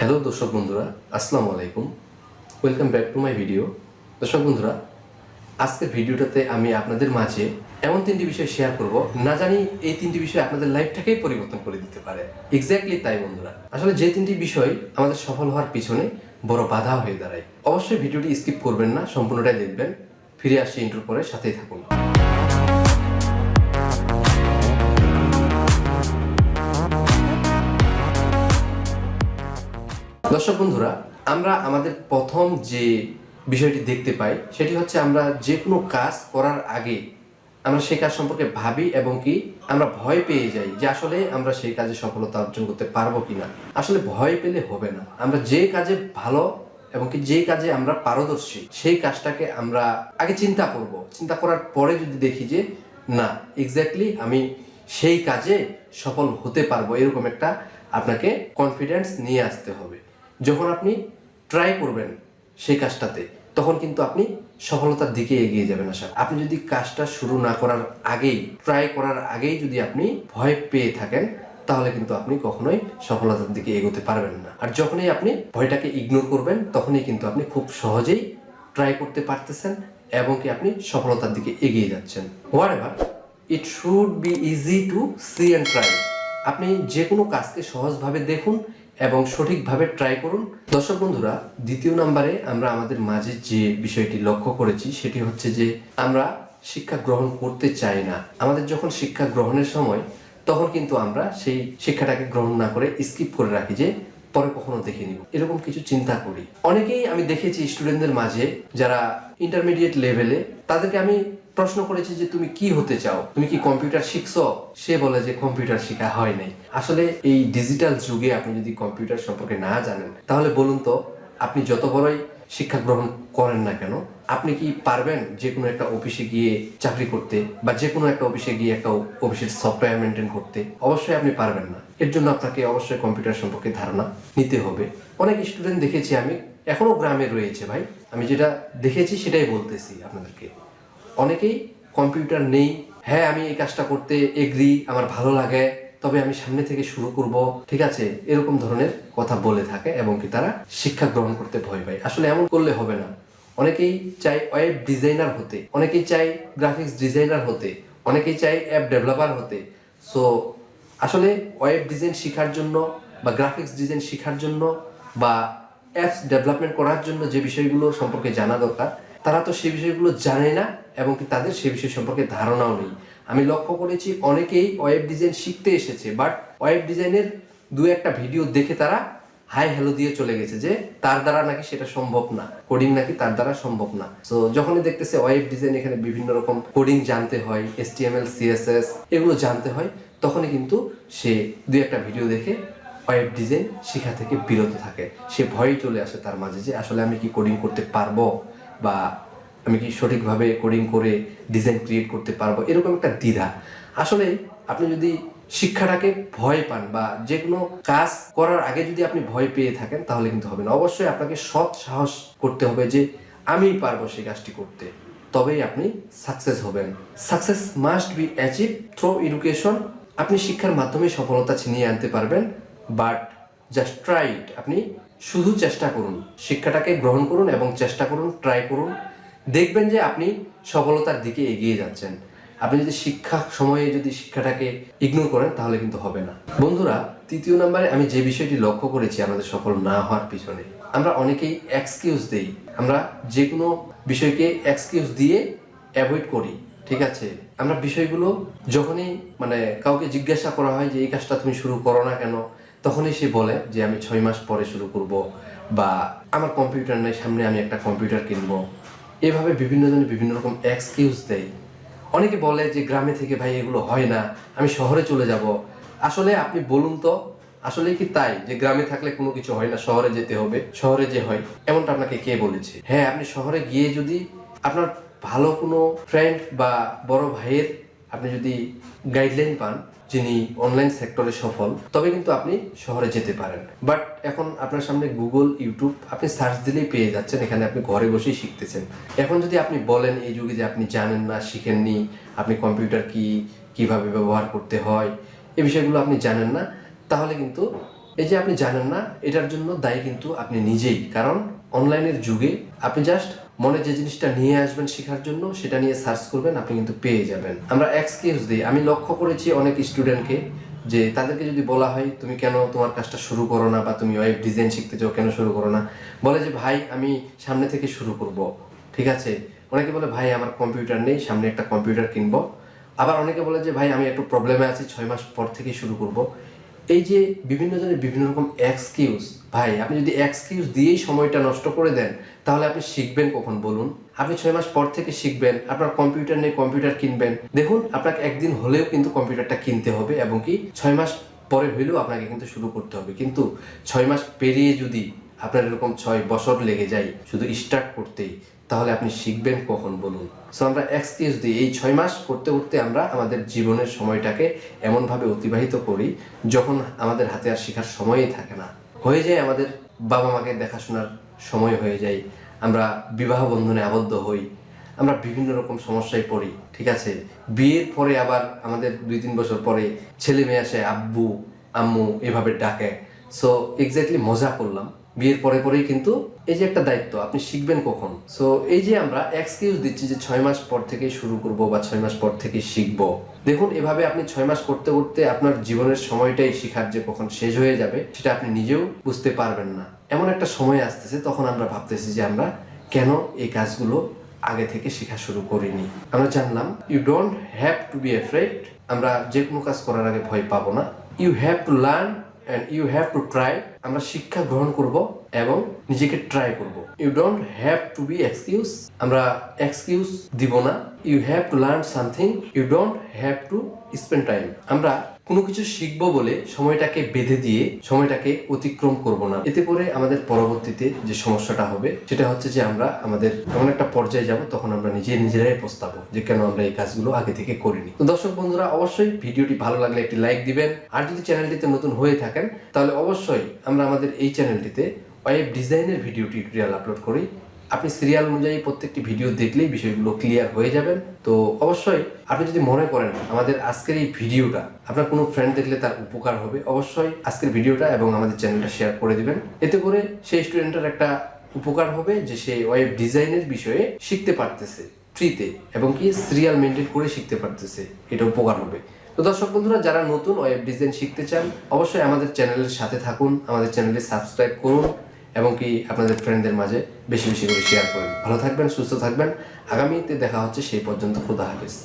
Hello দর্শক বন্ধুরা, আসসালামু আলাইকুম। Welcome back to my video. দর্শক বন্ধুরা, আজকের ভিডিওটাতে আমি আপনাদের মাঝে এমন তিনটি বিষয় শেয়ার করব, না জানি এই তিনটি বিষয় আপনাদের লাইফটাকেই পরিবর্তন করে দিতে পারে। এক্স্যাক্টলি তাই বন্ধুরা, আসলে যে তিনটি বিষয় আমাদের সফল হওয়ার পিছনে বড় বাধা হয়ে দাঁড়ায়। অবশ্যই ভিডিওটি স্কিপ করবেন না, সম্পূর্ণটাই দেখবেন। ফিরে আসছি ইন্ট্রোর পরে, সাথেই থাকুন। দর্শক বন্ধুরা, আমরা আমাদের প্রথম যে বিষয়টি দেখতে পাই সেটি হচ্ছে আমরা যে কোনো কাজ করার আগে আমরা সেই কাজ সম্পর্কে ভাবি এবং কি আমরা ভয় পেয়ে যাই যে আসলে আমরা সেই কাজে সফলতা অর্জন করতে পারবো কিনা। আসলে ভয় পেলে হবে না। আমরা যে কাজে ভালো এবং কি যে কাজে আমরা পারদর্শী সেই কাজটাকে আমরা আগে চিন্তা করব। চিন্তা করার পরে যদি দেখি যে না, এক্স্যাক্টলি আমি সেই কাজে সফল হতে পারবো, এরকম একটা আপনাকে কনফিডেন্স নিয়ে আসতে হবে। যখন আপনি ট্রাই করবেন সেই কাজটাতে, তখন কিন্তু আপনি সফলতার দিকে এগিয়ে যাবেন। আপনি যদি কাজটা শুরু না করার আগেই, ট্রাই করার আগেই যদি আপনি ভয় পেয়ে থাকেন, তাহলে কিন্তু আপনি কখনোই সফলতার দিকে এগোতে পারবেন না। আর যখনই আপনি ভয়টাকে ইগনোর করবেন, তখনই কিন্তু আপনি খুব সহজেই ট্রাই করতে পারতেছেন এবং কি আপনি সফলতার দিকে এগিয়ে যাচ্ছেন। Whatever, it should be easy to see and try. আপনি যে কোনো কাজকে সহজভাবে দেখুন এবং সঠিকভাবে ট্রাই করুন। দর্শক বন্ধুরা, দ্বিতীয় নম্বরে আমরা আমাদের মাঝে যে বিষয়টি লক্ষ্য করেছি সেটি হচ্ছে যে আমরা শিক্ষা গ্রহণ করতে চাই না। আমাদের যখন শিক্ষা গ্রহণের সময়, তখন কিন্তু আমরা সেই শিক্ষাটাকে গ্রহণ না করে স্কিপ করে রাখি যে পরে কখনো দেখে নিব, এরকম কিছু চিন্তা করি। অনেকেই আমি দেখেছি স্টুডেন্টদের মাঝে যারা ইন্টারমিডিয়েট লেভেলে, তাদেরকে আমি প্রশ্ন করেছি যে তুমি কি হতে চাও, তুমি কি কম্পিউটার শিখছো? সে বলে যে কম্পিউটার শেখা হয় নাই। আসলে এই ডিজিটাল যুগে আপনি যদি কম্পিউটার সম্পর্কে না জানেন, তাহলে বলুন তো আপনি যত বড়ই শিক্ষা গ্রহণ করেন না কেন, আপনি কি পারবেন যে কোনো একটা অফিসে গিয়ে চাকরি করতে বা যে কোনো একটা অফিসে গিয়ে একটা অফিসের সফটওয়্যার মেনটেন করতে? অবশ্যই আপনি পারবেন না। এর জন্য আপনাকে অবশ্যই কম্পিউটার সম্পর্কে ধারণা নিতে হবে। অনেক স্টুডেন্ট দেখেছি আমি, এখনো গ্রামে রয়েছে ভাই, আমি যেটা দেখেছি সেটাই বলতেছি আপনাদেরকে। অনেকেই কম্পিউটার নেই, হ্যাঁ আমি এই কাজটা করতে এগ্রি, আমার ভালো লাগে, তবে আমি সামনে থেকে শুরু করব, ঠিক আছে, এরকম ধরনের কথা বলে থাকে এবং কি তারা শিক্ষা গ্রহণ করতে ভয় পায়। আসলে এমন করলে হবে না। অনেকেই চায় ওয়েব ডিজাইনার হতে, অনেকেই চায় গ্রাফিক্স ডিজাইনার হতে, অনেকেই চায় অ্যাপ ডেভেলপার হতে। সো আসলে ওয়েব ডিজাইন শেখার জন্য বা গ্রাফিক্স ডিজাইন শেখার জন্য বা অ্যাপস ডেভেলপমেন্ট করার জন্য যে বিষয়গুলো সম্পর্কে জানা দরকার, তারা তো সেই বিষয়গুলো জানে না এবং কি তাদের সেই বিষয় সম্পর্কে ধারণাও নেই। আমি লক্ষ্য করেছি অনেকেই ওয়েব ডিজাইন শিখতে এসেছে, বাট ওয়েব ডিজাইনের দু একটা ভিডিও দেখে তারা হাই হ্যালো দিয়ে চলে গেছে যে তার দ্বারা নাকি সেটা সম্ভব না, কোডিং নাকি তার দ্বারা সম্ভব না। তো যখনই দেখতেছে ওয়েব ডিজাইন, এখানে বিভিন্ন রকম কোডিং জানতে হয়, HTML CSS এগুলো জানতে হয়, তখনই কিন্তু সে দু একটা ভিডিও দেখে ওয়েব ডিজাইন শেখা থেকে বিরত থাকে। সে ভয় চলে আসে তার মাঝে যে আসলে আমি কি কোডিং করতে পারবো বা আমি কি সঠিকভাবে কোডিং করে ডিজাইন ক্রিয়েট করতে পারবো, এরকম একটা দ্বিধা। আসলে আপনি যদি শিক্ষাটাকে ভয় পান বা যে কোনো কাজ করার আগে যদি আপনি ভয় পেয়ে থাকেন, তাহলে কিন্তু হবে না। অবশ্যই আপনাকে সৎ সাহস করতে হবে যে আমি পারবো সেই কাজটি করতে, তবেই আপনি সাকসেস হবেন। Success must be achieve through education. আপনি শিক্ষার মাধ্যমে সফলতা ছিনিয়ে আনতে পারবেন, বাট জাস্ট ট্রাই ইট। আপনি শুধু চেষ্টা করুন, শিক্ষাটাকে গ্রহণ করুন এবং চেষ্টা করুন, ট্রাই করুন, দেখবেন যে আপনি সফলতার দিকে এগিয়ে যাচ্ছেন। আপনি যদি সময়ে যদি শিক্ষাটাকে ইগনোর করেন, তাহলে কিন্তু হবে না। বন্ধুরা, তৃতীয় নম্বরে আমি যে বিষয়টি লক্ষ্য করেছি আমাদের সফল না হওয়ার পিছনে, আমরা অনেকেই এক্সকিউজ দেই। আমরা যে কোনো বিষয়কে এক্সকিউজ দিয়ে অ্যাভয়েড করি, ঠিক আছে। আমরা বিষয়গুলো যখনই কাউকে জিজ্ঞাসা করা হয় যে এই কাজটা তুমি শুরু করো না কেন, তখনই সে বলে যে আমি 6 মাস পরে শুরু করব, বা আমার কম্পিউটার নেই, সামনে আমি একটা কম্পিউটার কিনবো। এভাবে বিভিন্ন জনে বিভিন্ন রকম এক্সকিউজ দেয়। অনেকে বলে যে গ্রামে থেকে ভাই এগুলো হয় না, আমি শহরে চলে যাব। আসলে আপনি বলুন তো, আসলে কি তাই যে গ্রামে থাকলে কোনো কিছু হয় না, শহরে যেতে হবে, শহরে যে হয় এমনটা আপনাকে কে বলেছে? হ্যাঁ, আপনি শহরে গিয়ে যদি আপনার ভালো কোনো ফ্রেন্ড বা বড় ভাইয়ের আপনি যদি গাইডলাইন পান, যিনি অনলাইন সেক্টরে সফল, তবে কিন্তু আপনি শহরে যেতে পারেন। বাট এখন আপনার সামনে গুগল, ইউটিউব, আপনি সার্চ দিলেই পেয়ে যাচ্ছেন, এখানে আপনি ঘরে বসেই শিখতেছেন। এখন যদি আপনি বলেন এই যুগে যে আপনি জানেন না, শিখেননি, আপনি কম্পিউটার কিভাবে ব্যবহার করতে হয়, এই বিষয়গুলো আপনি জানেন না, তাহলে কিন্তু এই যে আপনি জানেন না, এটার জন্য দায়ী কিন্তু আপনি নিজেই। কারণ অনলাইনের যুগে আপনি জাস্ট মনে যে জিনিসটা নিয়ে আসবেন শেখার জন্য, সেটা নিয়ে সার্চ করবেন, আপনি কিন্তু পেয়ে যাবেন। আমরা এক্সকিউজ দিই। আমি লক্ষ্য করেছি অনেক স্টুডেন্টকে, যে তাদেরকে যদি বলা হয় তুমি কেন তোমার কাজটা শুরু করো না, বা তুমি ওয়েব ডিজাইন শিখতে চাও কেন শুরু করো না, বলে যে ভাই আমি সামনে থেকে শুরু করব। ঠিক আছে, অনেকে বলে ভাই আমার কম্পিউটার নেই, সামনে একটা কম্পিউটার কিনবো। আবার অনেকে বলে যে ভাই আমি একটু প্রবলেমে আছি, 6 মাস পর থেকে শুরু করব। এই যে বিভিন্ন জনের বিভিন্ন রকম এক্সকিউজ, ভাই আপনি যদি এক্সকিউজ দিয়েই সময়টা নষ্ট করে দেন, তাহলে আপনি শিখবেন কখন বলুন? আপনি 6 মাস পর থেকে শিখবেন, আপনার কম্পিউটার নেই, কম্পিউটার কিনবেন। দেখুন, আপনাকে একদিন হলেও কিন্তু কম্পিউটারটা কিনতে হবে, এবং কি 6 মাস পরে হইলেও আপনাকে কিন্তু শুরু করতে হবে। কিন্তু 6 মাস পেরিয়ে যদি আপনার এরকম 6 বছর লেগে যায় শুধু স্টার্ট করতেই, তাহলে আপনি শিখবেন কখন বলুন? সো আমরা এক্সকিউজ দিই। এই 6 মাস করতে করতে আমরা আমাদের জীবনের সময়টাকে এমনভাবে অতিবাহিত করি যখন আমাদের হাতে আর শেখার সময়ই থাকে না। হয়ে যায় আমাদের বাবা মাকে দেখাশোনার সময় হয়ে যায়, আমরা বিবাহ বন্ধনে আবদ্ধ হই, আমরা বিভিন্ন রকম সমস্যায় পড়ি। ঠিক আছে, বিয়ের পরে আবার আমাদের 2-3 বছর পরে ছেলে মেয়ে আসে আব্বু আম্মু এভাবে ডাকে। সো এক্স্যাক্টলি মজা করলাম, বিয়ের পরে পরেই কিন্তু এই যে একটা দায়িত্ব, আপনি শিখবেন কখন? সো এই যে আমরা এক্সকিউজ দিচ্ছি যে 6 মাস পর থেকে শুরু করব বা 6 মাস পর থেকে শিখব। দেখুন, এভাবে আপনি 6 মাস করতে করতে আপনার জীবনের সময়টাই শিখার যে কখন শেষ হয়ে যাবে সেটা আপনি নিজেও বুঝতে পারবেন না। এমন একটা সময় আসতেছে, তখন আমরা ভাবতেছি যে আমরা কেন এই কাজগুলো আগে থেকে শেখা শুরু করিনি। আমরা জানলাম you don't have to be afraid. আমরা যে কোনো কাজ করার আগে ভয় পাবো না। You have to learn and you have to try. আমরা শিক্ষা গ্রহণ করব এবং নিজেকে ট্রাই করব। You don't have to be excuse. আমরা এক্সকিউজ দিব না। You have to learn something. You don't have to spend time. আমরা কোনো কিছু শিখবো বলে সময়টাকে বেঁধে দিয়ে সময়টাকে অতিক্রম করব না। এতে করে আমাদের পরবর্তীতে যে সমস্যাটা হবে সেটা হচ্ছে যে আমরা আমাদের এমন একটা পর্যায়ে যাব, তখন আমরা নিজেরাই পস্তাবো যে কেন আমরা এই কাজগুলো আগে থেকে করিনি। তো দর্শক বন্ধুরা, অবশ্যই ভিডিওটি ভালো লাগলে একটি লাইক দিবেন। আর যদি চ্যানেলটিতে নতুন হয়ে থাকেন, তাহলে অবশ্যই আমরা আমাদের এই চ্যানেলটিতে ওয়েব ডিজাইনের ভিডিও টিউটোরিয়াল আপলোড করি। আপনি সিরিয়াল অনুযায়ী প্রত্যেকটি ভিডিও দেখলেই বিষয়গুলো ক্লিয়ার হয়ে যাবেন। তো অবশ্যই আপনি যদি মনে করেন আমাদের আজকের এই ভিডিওটা আপনার কোনো ফ্রেন্ড দেখলে তার উপকার হবে, অবশ্যই আজকের ভিডিওটা এবং আমাদের চ্যানেলটা শেয়ার করে দিবেন। এতে করে সেই স্টুডেন্টের একটা উপকার হবে যে সে ওয়েব ডিজাইনের বিষয়ে শিখতে পারতেছে ফ্রিতে, এবং কি সিরিয়াল মেনটেন করে শিখতে পারতেছে, এটা উপকার হবে। তো দর্শক বন্ধুরা, যারা নতুন ওয়েব ডিজাইন শিখতে চান, অবশ্যই আমাদের চ্যানেলের সাথে থাকুন, আমাদের চ্যানেলে সাবস্ক্রাইব করুন, এবং কি আপনাদের ফ্রেন্ডদের মাঝে বেশি বেশি করে শেয়ার করুন। ভালো থাকবেন, সুস্থ থাকবেন। আগামীতে দেখা হচ্ছে, সেই পর্যন্ত খোদা হাফেজ।